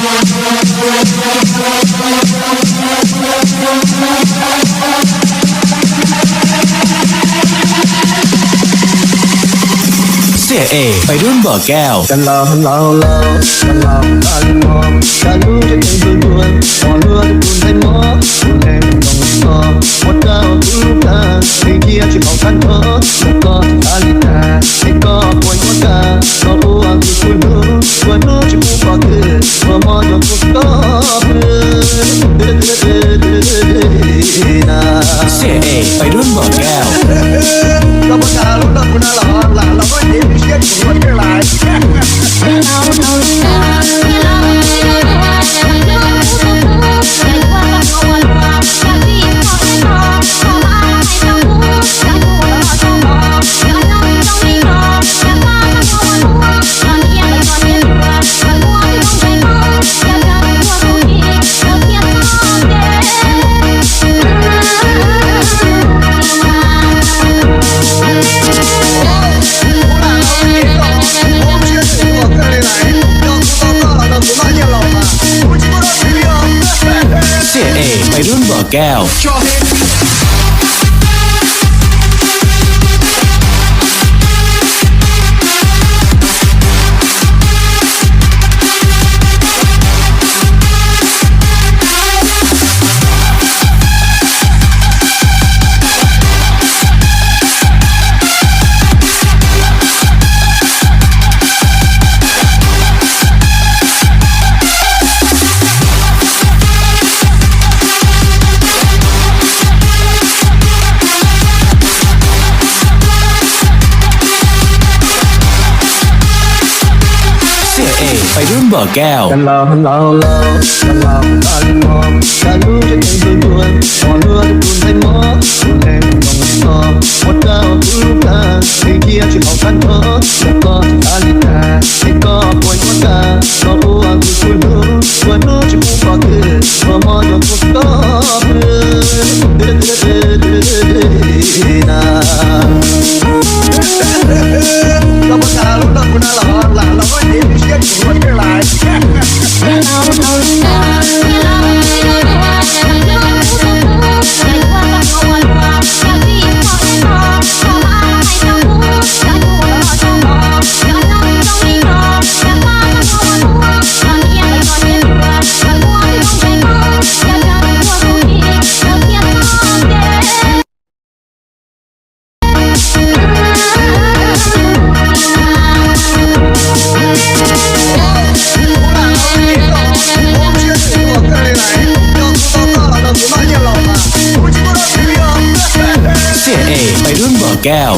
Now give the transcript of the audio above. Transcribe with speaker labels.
Speaker 1: เสียเอไปรุ่นเบอร์แก้ว
Speaker 2: กันเรากันเรากันเรากันมองกันรู้จะเป็นตัวพอเลือดคุณให้หมอคุณแห่งต้องรอหมดเจ้าทุกทางให้เกียรติของกันเถอะแล้วก็ทาลิตาให้ก็ป่วยหัวตาก็อ้วกที่คุณรู้ว่ารู้จะพูดก็คือว่ามอจะพูดก็
Speaker 1: เสียเอไปรุ่นเบอร์แก้ว
Speaker 2: เราประกาศรุ่นเราคุณน่าหล่อหล่ะเราก็เห็นเชี่ยถึงวันที่หล
Speaker 1: เสียเอไปรุ่นเบอร์แก้วไปรุ่นเบอร์แก้ว
Speaker 2: กันเรากันเรากันเรากันมองกันรู้จะเป็นตัวพอเลือดคุณให้หมอคุณแห่งต้องรอหมดเจ้าทุกทางให้เกียรติของกันเถอะแล้วก็ทาลิตาให้ก็ป่วยหัวตาก็อ้วกที่คุณรู้ว่ารู้จะพูดก็คือว่ามอจะพูดก็เราประกาศรุ่นเราคุณน่าหล่อหล่ะเราก็เห็นเชี่ยถึงวันที่หล
Speaker 1: เสียเอไปรุ่นเบอร์แก้ว